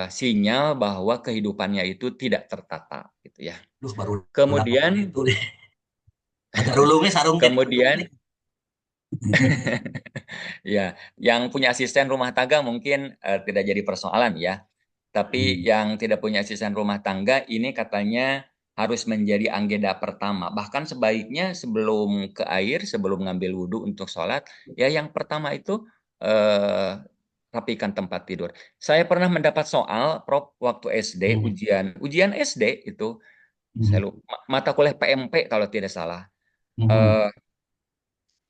sinyal bahwa kehidupannya itu tidak tertata, gitu ya. Duh, baru Kemudian, itu deh. Dulungnya sarung kemudian ya, yang punya asisten rumah tangga mungkin tidak jadi persoalan ya. Tapi yang tidak punya asisten rumah tangga ini katanya harus menjadi anggota pertama. Bahkan sebaiknya sebelum ke air, sebelum ngambil wudhu untuk sholat, ya yang pertama itu rapikan tempat tidur. Saya pernah mendapat soal, Prof, waktu SD, ujian SD itu, saya lupa, mata kuliah PMP kalau tidak salah.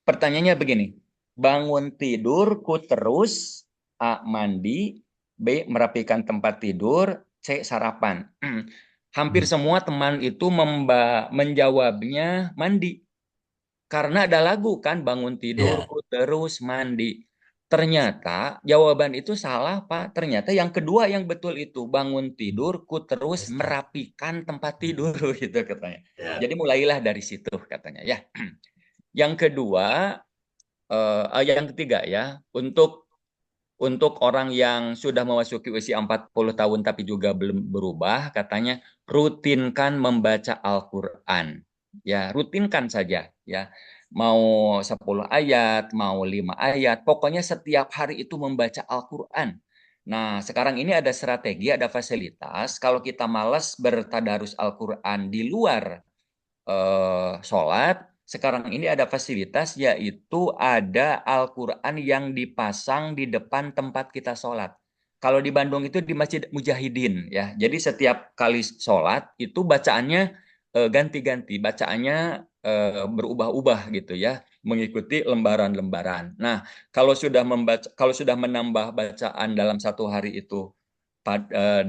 Pertanyaannya begini, bangun tidur, ku terus, A, mandi, B, merapikan tempat tidur, C, sarapan. Hampir semua teman itu menjawabnya mandi. Karena ada lagu kan, bangun tidur, ku terus, mandi. Ternyata jawaban itu salah, Pak. Ternyata yang kedua yang betul itu, bangun tidur, ku terus merapikan tempat tidur, gitu katanya. Jadi mulailah dari situ katanya ya. Yang kedua, yang ketiga ya, untuk orang yang sudah memasuki usia 40 tahun tapi juga belum berubah, katanya rutinkan membaca Al-Qur'an. Ya, rutinkan saja ya. Mau 10 ayat, mau 5 ayat, pokoknya setiap hari itu membaca Al-Qur'an. Nah, sekarang ini ada strategi, ada fasilitas. Kalau kita malas bertadarus Al-Qur'an di luar sholat, sekarang ini ada fasilitas yaitu ada Al-Quran yang dipasang di depan tempat kita sholat. Kalau di Bandung itu di Masjid Mujahidin ya. Jadi setiap kali sholat itu bacaannya ganti-ganti, bacaannya berubah-ubah gitu ya, mengikuti lembaran-lembaran. Nah, kalau sudah menambah bacaan dalam satu hari itu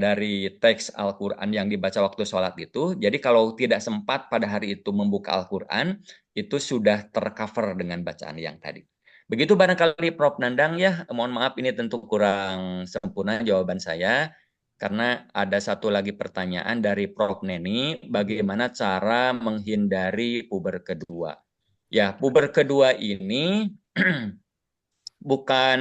dari teks Al-Quran yang dibaca waktu sholat itu. Jadi kalau tidak sempat pada hari itu membuka Al-Quran, itu sudah tercover dengan bacaan yang tadi. Begitu barangkali Prof. Nandang ya, mohon maaf ini tentu kurang sempurna jawaban saya, karena ada satu lagi pertanyaan dari Prof. Neni, bagaimana cara menghindari puber kedua? Ya, puber kedua ini bukan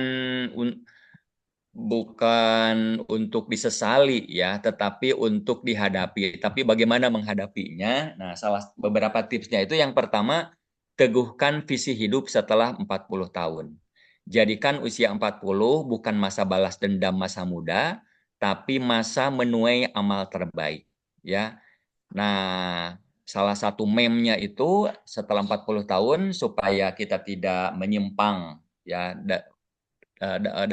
untuk disesali ya, tetapi untuk dihadapi. Tapi bagaimana menghadapinya? Nah, beberapa tipsnya itu yang pertama, teguhkan visi hidup setelah 40 tahun. Jadikan usia 40 bukan masa balas dendam masa muda, tapi masa menuai amal terbaik, ya. Nah, salah satu meme-nya itu setelah 40 tahun supaya kita tidak menyimpang ya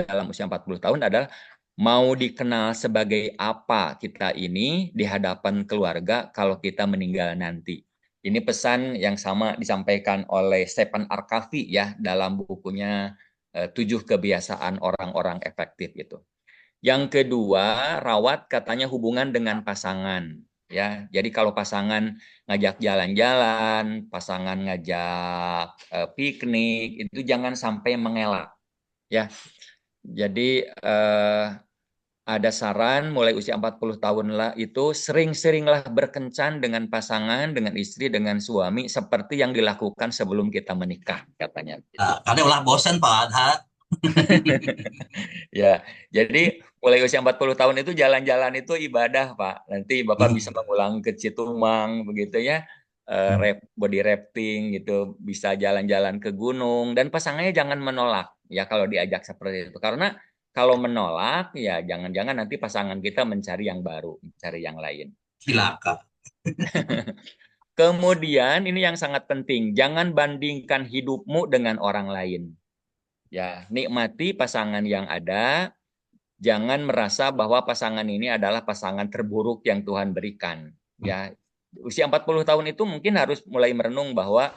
dalam usia 40 tahun adalah mau dikenal sebagai apa kita ini di hadapan keluarga kalau kita meninggal nanti. Ini pesan yang sama disampaikan oleh Stephen R. Covey ya dalam bukunya 7 Kebiasaan Orang-Orang Efektif itu. Yang kedua, rawat katanya hubungan dengan pasangan ya. Jadi kalau pasangan ngajak jalan-jalan, pasangan ngajak piknik, itu jangan sampai mengelak. Ya, jadi ada saran mulai usia 40 tahun lah itu sering-seringlah berkencan dengan pasangan, dengan istri, dengan suami seperti yang dilakukan sebelum kita menikah katanya. Karena ulah bosan Pak Adha. Ya, jadi mulai usia 40 tahun itu jalan-jalan itu ibadah, Pak. Nanti Bapak bisa mengulang ke Citumang begitu ya. Body rafting gitu, bisa jalan-jalan ke gunung dan pasangannya jangan menolak ya kalau diajak seperti itu. Karena kalau menolak ya jangan-jangan nanti pasangan kita mencari yang baru, mencari yang lain. Silakan. Kemudian ini yang sangat penting, jangan bandingkan hidupmu dengan orang lain. Ya, nikmati pasangan yang ada. Jangan merasa bahwa pasangan ini adalah pasangan terburuk yang Tuhan berikan. Ya, usia 40 tahun itu mungkin harus mulai merenung bahwa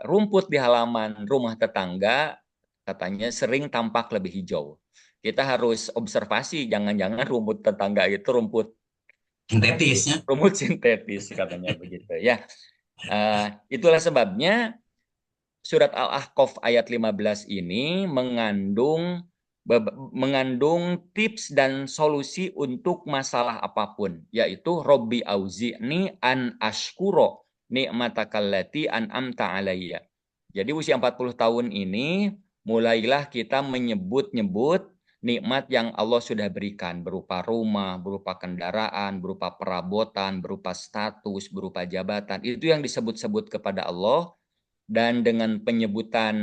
rumput di halaman rumah tetangga katanya sering tampak lebih hijau. Kita harus observasi, jangan-jangan rumput tetangga itu rumput Sintetisnya. rumput sintetis katanya begitu ya. Itulah sebabnya surat Al-Ahqaf ayat 15 ini mengandung tips dan solusi untuk masalah apapun, yaitu Robbi auzi'ni an ashkuro ni'matakallati an'amta alayya. Jadi usia 40 tahun ini mulailah kita menyebut-nyebut nikmat yang Allah sudah berikan berupa rumah, berupa kendaraan, berupa perabotan, berupa status, berupa jabatan. Itu yang disebut-sebut kepada Allah. Dan dengan penyebutan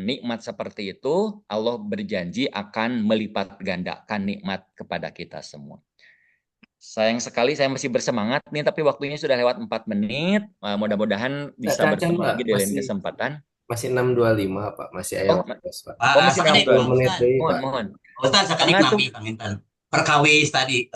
nikmat seperti itu, Allah berjanji akan melipat gandakan nikmat kepada kita semua. Sayang sekali saya masih bersemangat nih, tapi waktunya sudah lewat 4 menit. Mudah-mudahan bisa Cacan, bertemu Pak, lagi di lain masih kesempatan. 6.25 Pak, masih Oh, ayam Pak. masih Sakali 6 menit Ustaz. deh, Mohon, Pak. mohon. Ustaz sekali Tengah tuh. nabi pamintan. Perkawis tadi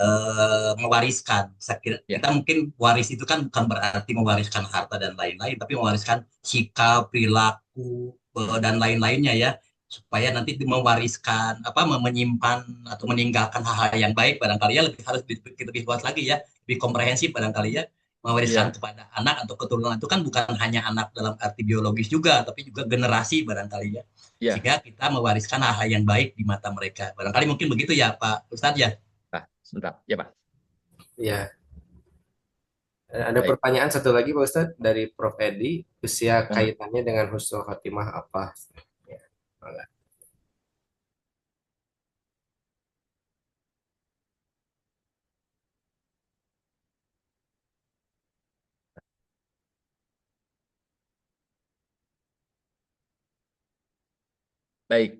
mewariskan. Saya kira Ya. kita mungkin waris itu kan bukan berarti mewariskan harta dan lain-lain, tapi mewariskan sikap, perilaku dan lain-lainnya ya, supaya nanti mewariskan menyimpan atau meninggalkan hal-hal yang baik barangkali ya harus lebih luas lagi ya, lebih komprehensif barangkali ya. Mewariskan kepada anak atau keturunan itu kan bukan hanya anak dalam arti biologis juga, tapi juga generasi barangkali ya. Sehingga kita mewariskan hal-hal yang baik di mata mereka. Barangkali mungkin begitu ya Pak Ustadz ya. Sebentar, ya Pak. Ya. Ada pertanyaan satu lagi Pak Ustadz dari Prof. Edi, usia kaitannya dengan husnul khotimah apa? Ya. Baik,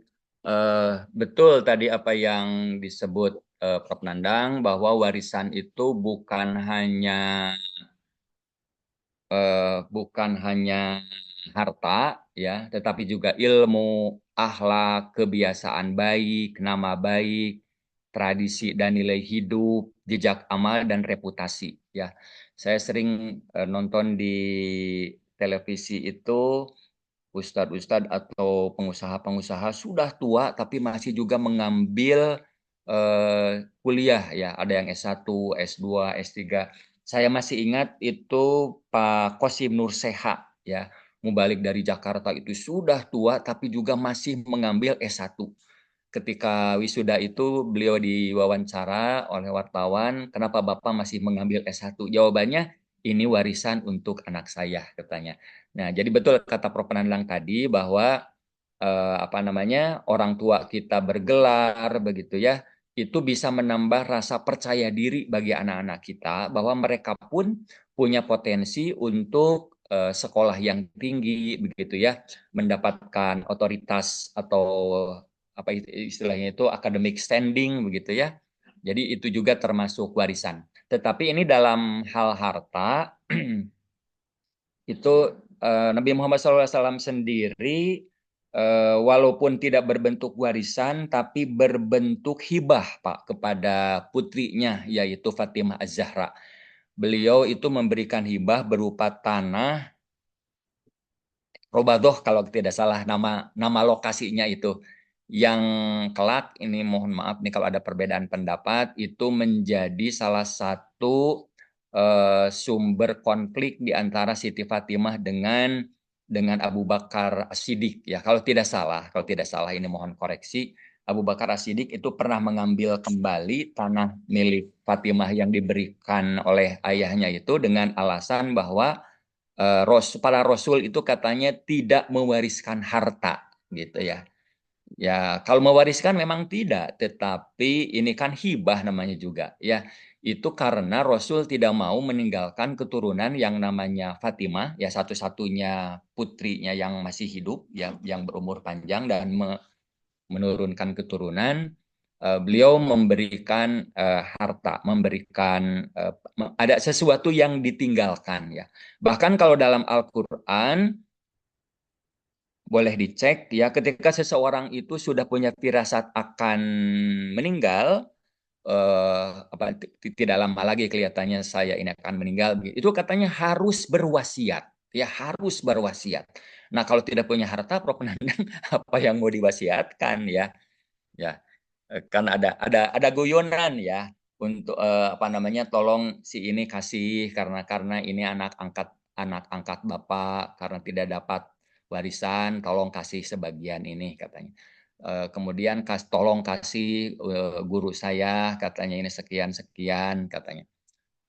betul tadi apa yang disebut Prof. Nandang, bahwa warisan itu bukan hanya harta ya, tetapi juga ilmu, akhlak, kebiasaan baik, nama baik, tradisi dan nilai hidup, jejak amal dan reputasi ya. Saya sering nonton di televisi itu ustadz-ustadz atau pengusaha-pengusaha sudah tua tapi masih juga mengambil kuliah ya, ada yang S1, S2, S3. Saya masih ingat itu Pak Qasim Nur Seha ya, mubalik dari Jakarta itu sudah tua tapi juga masih mengambil S1. Ketika wisuda itu beliau diwawancara oleh wartawan, kenapa Bapak masih mengambil S1? Jawabannya, ini warisan untuk anak saya katanya. Nah, jadi betul kata Prof. Nandang tadi bahwa orang tua kita bergelar begitu ya, itu bisa menambah rasa percaya diri bagi anak-anak kita bahwa mereka pun punya potensi untuk sekolah yang tinggi begitu ya, mendapatkan otoritas atau apa istilahnya itu academic standing begitu ya. Jadi itu juga termasuk warisan. Tetapi ini dalam hal harta itu Nabi Muhammad SAW sendiri walaupun tidak berbentuk warisan tapi berbentuk hibah Pak kepada putrinya yaitu Fatimah Az-Zahra. Beliau itu memberikan hibah berupa tanah Robadoh kalau tidak salah nama lokasinya itu, yang kelak ini mohon maaf nih kalau ada perbedaan pendapat, itu menjadi salah satu sumber konflik di antara Siti Fatimah dengan Abu Bakar As-Siddiq ya, kalau tidak salah ini mohon koreksi. Abu Bakar As-Siddiq itu pernah mengambil kembali tanah milik Fatimah yang diberikan oleh ayahnya itu dengan alasan bahwa para rasul itu katanya tidak mewariskan harta gitu ya. Ya, kalau mewariskan memang tidak, tetapi ini kan hibah namanya juga ya. Itu karena Rasul tidak mau meninggalkan keturunan yang namanya Fatimah, ya satu-satunya putrinya yang masih hidup, ya, yang berumur panjang dan menurunkan keturunan. Beliau memberikan harta, memberikan ada sesuatu yang ditinggalkan ya. Bahkan kalau dalam Al-Quran boleh dicek ya, ketika seseorang itu sudah punya firasat akan meninggal, tidak lama lagi kelihatannya saya ini akan meninggal, itu katanya harus berwasiat, ya harus berwasiat. Nah kalau tidak punya harta, Prof Nandang, apa yang mau diwasiatkan ya? Ya, kan ada guyonan ya untuk apa namanya, tolong si ini kasih karena ini anak angkat bapak, karena tidak dapat warisan, tolong kasih sebagian ini katanya. Kemudian tolong kasih guru saya katanya ini sekian sekian katanya.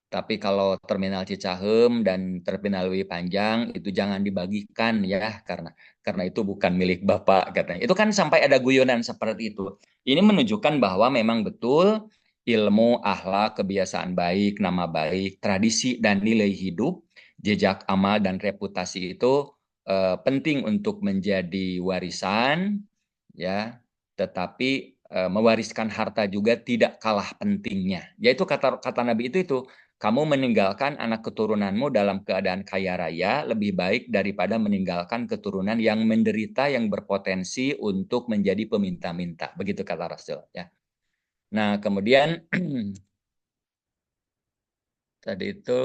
Tapi kalau terminal Cicahem dan terminal Lewi Panjang itu jangan dibagikan ya, karena itu bukan milik Bapak katanya. Itu kan sampai ada guyonan seperti itu. Ini menunjukkan bahwa memang betul ilmu, akhlak, kebiasaan baik, nama baik, tradisi dan nilai hidup, jejak amal dan reputasi itu penting untuk menjadi warisan ya, tetapi mewariskan harta juga tidak kalah pentingnya. Yaitu kata Nabi itu kamu meninggalkan anak keturunanmu dalam keadaan kaya raya lebih baik daripada meninggalkan keturunan yang menderita, yang berpotensi untuk menjadi peminta-minta. Begitu kata Rasul ya. Nah, kemudian tadi itu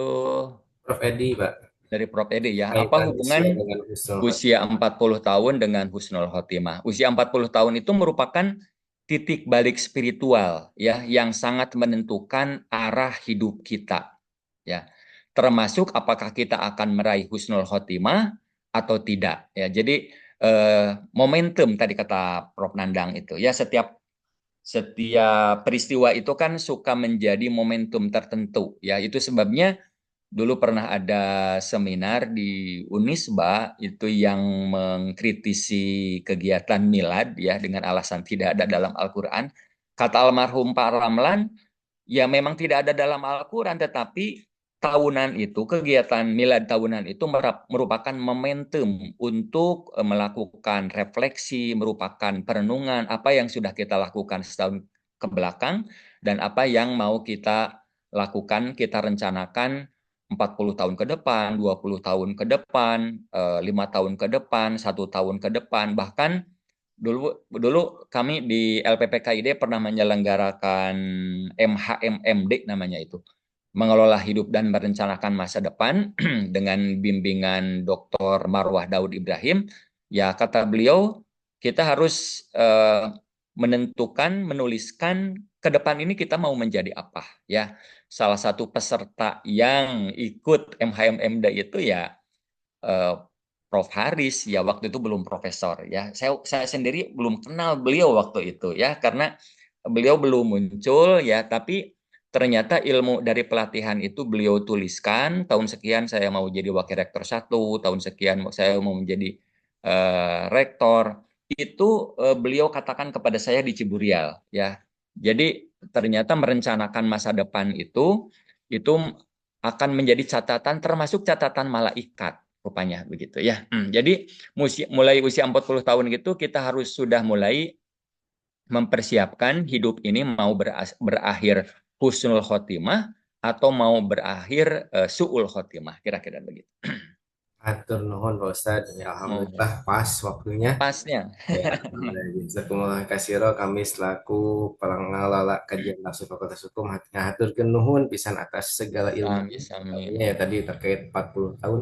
Prof Edi, Pak, dari Prof Edi ya, apa kaitan usia hubungan dengan husnul usia khotimah. 40 tahun dengan husnul khotimah? Usia 40 tahun itu merupakan titik balik spiritual ya yang sangat menentukan arah hidup kita. Ya, termasuk apakah kita akan meraih husnul khotimah atau tidak ya. Jadi momentum tadi kata Prof Nandang itu ya, setiap peristiwa itu kan suka menjadi momentum tertentu ya. Itu sebabnya dulu pernah ada seminar di Unisba itu yang mengkritisi kegiatan milad ya dengan alasan tidak ada dalam Al-Qur'an. Kata almarhum Pak Ramlan, ya memang tidak ada dalam Al-Quran, tetapi tahunan itu, kegiatan milad tahunan itu merupakan momentum untuk melakukan refleksi, merupakan perenungan apa yang sudah kita lakukan setahun ke belakang, dan apa yang mau kita lakukan, kita rencanakan 40 tahun ke depan, 20 tahun ke depan, 5 tahun ke depan, 1 tahun ke depan, bahkan dulu kami di LPPKID pernah menyelenggarakan MHMMD namanya itu. Mengelola hidup dan merencanakan masa depan dengan bimbingan Dr. Marwah Daud Ibrahim. Ya kata beliau, kita harus menentukan, menuliskan ke depan ini kita mau menjadi apa ya. Salah satu peserta yang ikut MHMMD itu ya Prof. Haris ya, waktu itu belum profesor ya. Saya sendiri belum kenal beliau waktu itu ya, karena beliau belum muncul ya, tapi ternyata ilmu dari pelatihan itu beliau tuliskan. Tahun sekian saya mau jadi wakil rektor 1, tahun sekian saya mau menjadi rektor. Itu beliau katakan kepada saya di Ciburial ya. Jadi ternyata merencanakan masa depan itu akan menjadi catatan, termasuk catatan malaikat rupanya begitu ya. Jadi mulai usia 40 tahun gitu kita harus sudah mulai mempersiapkan hidup ini mau berakhir husnul khotimah atau mau berakhir su'ul khotimah, kira-kira begitu. Atur nuhun Pak Ustadz. Ya, alhamdulillah pas waktunya. Pasnya. Ya, jazakumullah katsira, kami selaku pengelola kajian nafsu Fakultas Hukum ngaturkeun nuhun pisan atas segala ilmu. Amin. Ya tadi terkait 40 tahun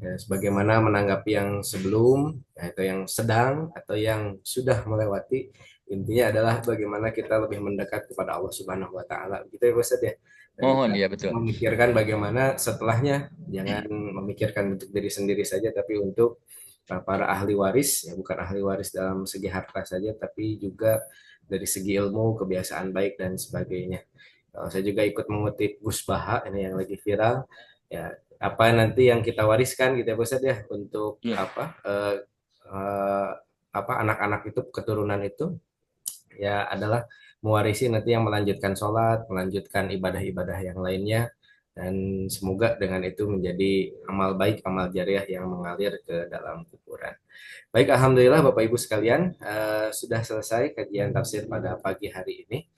ya, sebagaimana menanggapi yang sebelum ya, atau yang sedang atau yang sudah melewati, intinya adalah bagaimana kita lebih mendekat kepada Allah Subhanahu wa taala. Gitu ya Pak Ustadz ya. Dan Mohon kita ya, betul. memikirkan bagaimana setelahnya, jangan memikirkan untuk diri sendiri saja tapi untuk para ahli waris, ya bukan ahli waris dalam segi harta saja, tapi juga dari segi ilmu, kebiasaan baik dan sebagainya. Saya juga ikut mengutip Gus Baha ini yang lagi viral. Ya, apa nanti yang kita wariskan gitu ya Ustaz ya untuk eh, anak-anak itu, keturunan itu ya adalah mewarisi nanti yang melanjutkan sholat, melanjutkan ibadah-ibadah yang lainnya, dan semoga dengan itu menjadi amal baik, amal jariah yang mengalir ke dalam kuburan. Baik, Alhamdulillah Bapak Ibu sekalian, sudah selesai kajian tafsir pada pagi hari ini.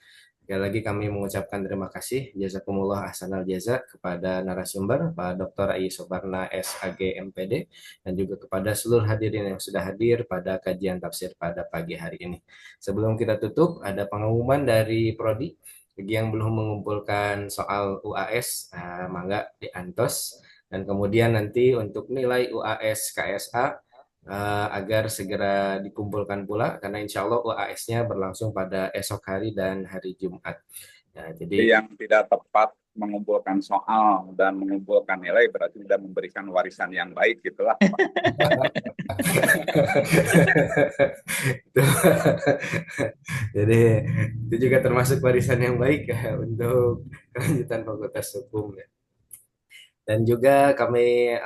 Sekali lagi kami mengucapkan terima kasih, jazakumullah ahsanal jaza kepada narasumber, Pak Dr. Ai Sobarna SAG MPD, dan juga kepada seluruh hadirin yang sudah hadir pada kajian tafsir pada pagi hari ini. Sebelum kita tutup, ada pengumuman dari Prodi. Bagi yang belum mengumpulkan soal UAS, mangga diantos. Dan kemudian nanti untuk nilai UAS KSA, agar segera dikumpulkan pula karena insya Allah UAS-nya berlangsung pada esok hari dan hari Jumat. Ya, jadi yang tidak tepat mengumpulkan soal dan mengumpulkan nilai berarti tidak memberikan warisan yang baik gitulah. Jadi itu juga termasuk warisan yang baik ya untuk kelanjutan fakultas hukum ya. Dan juga kami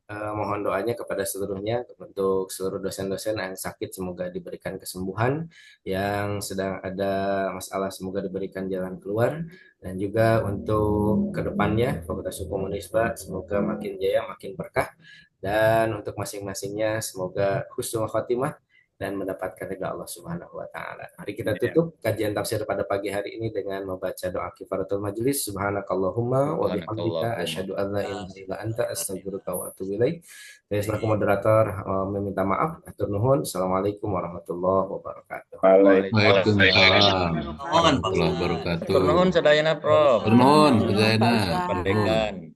mohon doanya kepada seluruhnya untuk seluruh dosen-dosen yang sakit semoga diberikan kesembuhan, yang sedang ada masalah semoga diberikan jalan keluar, dan juga untuk kedepannya Fakultas Hukum Unisba semoga makin jaya, makin berkah, dan untuk masing-masingnya semoga husnul khotimah dan mendapatkan ridha Allah Subhanahu wa taala. Mari kita tutup kajian tafsir pada pagi hari ini dengan membaca doa kifaratul majelis. Subhanakallahumma wa bihamdika asyhadu an la ilaha illa anta astaghfiruka wa atubu ilaik. Saya selaku moderator meminta maaf. Atur nuhun. Assalamualaikum warahmatullahi wabarakatuh. Waalaikumsalam warahmatullahi wabarakatuh. Atur nuhun sadayana Prof. Atur nuhun sadayana. Pandekan.